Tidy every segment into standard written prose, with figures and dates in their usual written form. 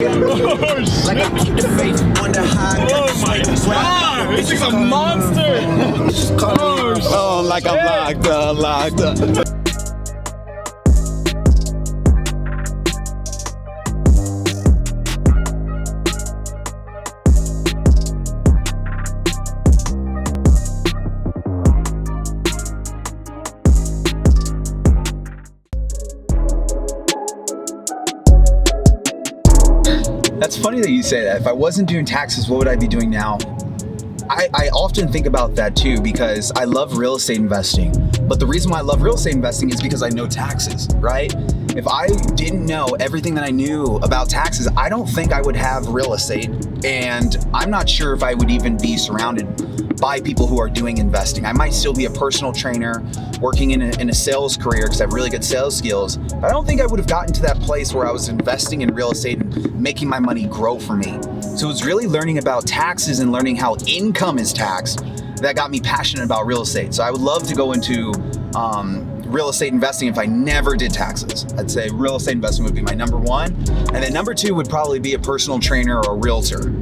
Oh shit! Oh my god! This is a monster! Oh shit! Oh, like I'm locked up. That's funny that you say that. If I wasn't doing taxes, what would I be doing now? I often think about that too because I love real estate investing. But the reason why I love real estate investing is because I know taxes, right? If I didn't know everything that I knew about taxes, I don't think I would have real estate. And I'm not sure if I would even be surrounded by people who are doing investing. I might still be a personal trainer working in a sales career because I have really good sales skills. But I don't think I would have gotten to that place where I was investing in real estate and making my money grow for me. So it's really learning about taxes and learning how income is taxed that got me passionate about real estate. So I would love to go into real estate investing if I never did taxes. I'd say real estate investing would be my number one. And then number two would probably be a personal trainer or a realtor.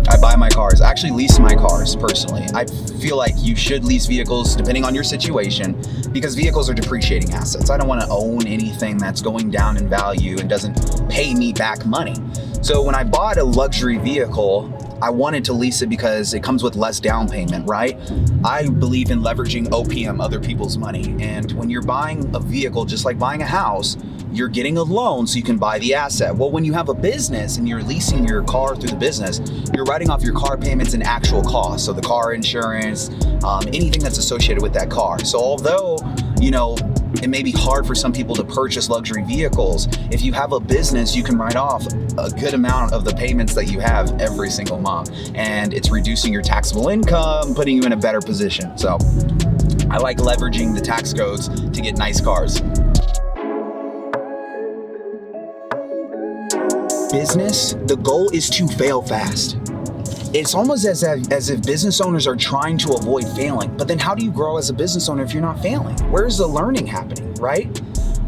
I buy my cars. I actually lease my cars personally. I feel like you should lease vehicles depending on your situation because vehicles are depreciating assets. I don't want to own anything that's going down in value and doesn't pay me back money. So when I bought a luxury vehicle, I wanted to lease it because it comes with less down payment, right? I believe in leveraging OPM, other people's money. And when you're buying a vehicle, just like buying a house, you're getting a loan so you can buy the asset. Well, when you have a business and you're leasing your car through the business, you're writing off your car payments and actual costs. So the car insurance, anything that's associated with that car. So although, it may be hard for some people to purchase luxury vehicles, if you have a business, you can write off a good amount of the payments that you have every single month. And it's reducing your taxable income, putting you in a better position. So I like leveraging the tax codes to get nice cars. Business, the goal is to fail fast. It's almost as if business owners are trying to avoid failing. But then how do you grow as a business owner if you're not failing? Where's the learning happening, right?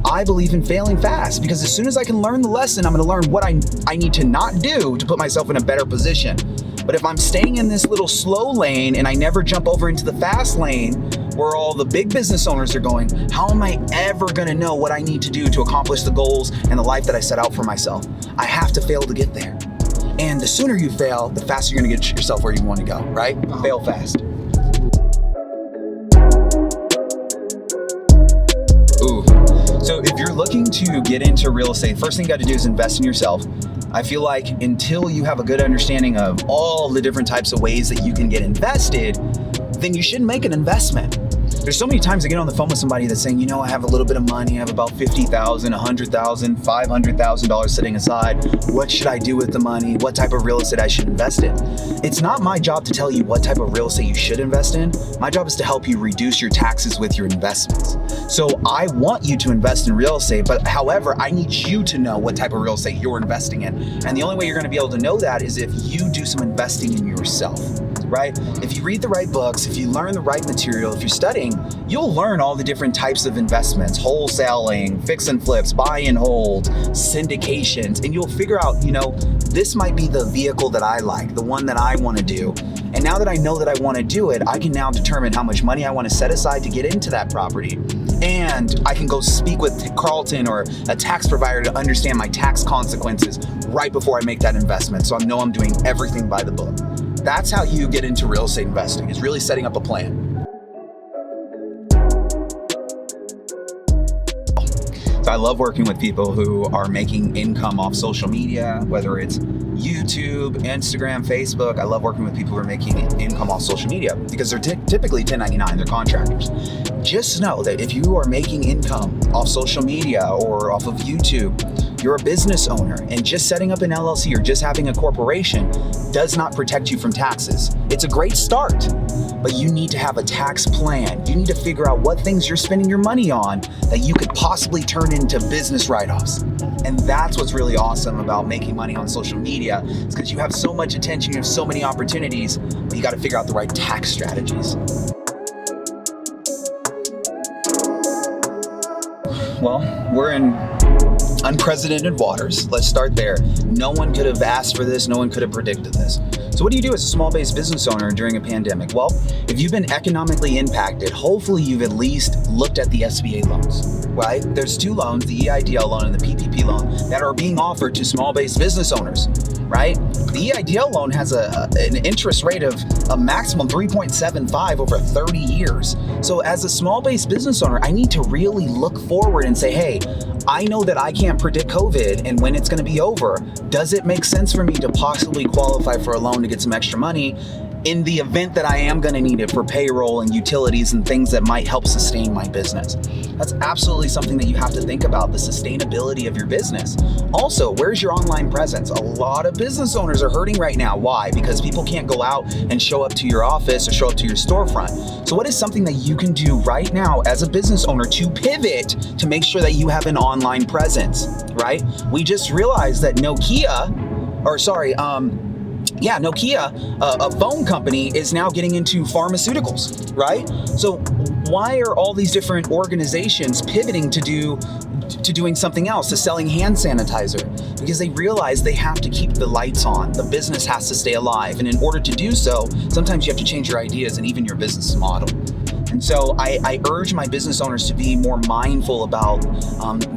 I believe in failing fast because as soon as I can learn the lesson, I'm going to learn what I need to not do to put myself in a better position. But if I'm staying in this little slow lane and I never jump over into the fast lane where all the big business owners are going, how am I ever going to know what I need to do to accomplish the goals and the life that I set out for myself? I have to fail to get there. And the sooner you fail, the faster you're gonna get yourself where you want to go, right? Fail fast. Ooh. So if you're looking to get into real estate, first thing you got to do is invest in yourself. I feel like until you have a good understanding of all the different types of ways that you can get invested, then you should make an investment. There's so many times I get on the phone with somebody that's saying, I have a little bit of money. I have about $50,000, $100,000, $500,000 sitting aside. What should I do with the money? What type of real estate I should invest in? It's not my job to tell you what type of real estate you should invest in. My job is to help you reduce your taxes with your investments. So I want you to invest in real estate, but however, I need you to know what type of real estate you're investing in. And the only way you're going to be able to know that is if you do some investing in yourself. Right? If you read the right books, if you learn the right material, if you're studying, you'll learn all the different types of investments, wholesaling, fix and flips, buy and hold, syndications, and you'll figure out, this might be the vehicle that I like, the one that I want to do. And now that I know that I want to do it, I can now determine how much money I want to set aside to get into that property. And I can go speak with Carlton or a tax provider to understand my tax consequences right before I make that investment. So I know I'm doing everything by the book. That's how you get into real estate investing, is really setting up a plan. So I love working with people who are making income off social media, whether it's YouTube, Instagram, Facebook. I love working with people who are making income off social media because they're typically 1099, they're contractors. Just know that if you are making income off social media or off of YouTube, you're a business owner, and just setting up an LLC or just having a corporation does not protect you from taxes. It's a great start, but you need to have a tax plan. You need to figure out what things you're spending your money on that you could possibly turn into business write-offs. And that's what's really awesome about making money on social media, is because you have so much attention, you have so many opportunities, but you got to figure out the right tax strategies. Well, we're in unprecedented waters. Let's start there. No one could have asked for this. No one could have predicted this. So what do you do as a small-based business owner during a pandemic? Well, if you've been economically impacted, hopefully you've at least looked at the SBA loans, right? There's two loans, the EIDL loan and the PPP loan, that are being offered to small-based business owners, right? The EIDL loan has an interest rate of a maximum 3.75 over 30 years. So as a small-based business owner, I need to really look forward and say, hey, I know that I can't predict COVID and when it's going to be over. Does it make sense for me to possibly qualify for a loan to get some extra money in the event that I am going to need it for payroll and utilities and things that might help sustain my business? That's absolutely something that you have to think about, the sustainability of your business. Also, where's your online presence? A lot of business owners are hurting right now. Why? Because people can't go out and show up to your office or show up to your storefront. So what is something that you can do right now as a business owner to pivot to make sure that you have an online presence, right? We just realized that Nokia, a phone company, is now getting into pharmaceuticals, right? So why are all these different organizations pivoting to doing something else, to selling hand sanitizer? Because they realize they have to keep the lights on. The business has to stay alive. And in order to do so, sometimes you have to change your ideas and even your business model. And so I urge my business owners to be more mindful about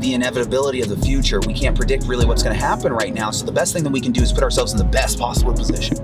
the inevitability of the future. We can't predict really what's going to happen right now. So the best thing that we can do is put ourselves in the best possible position.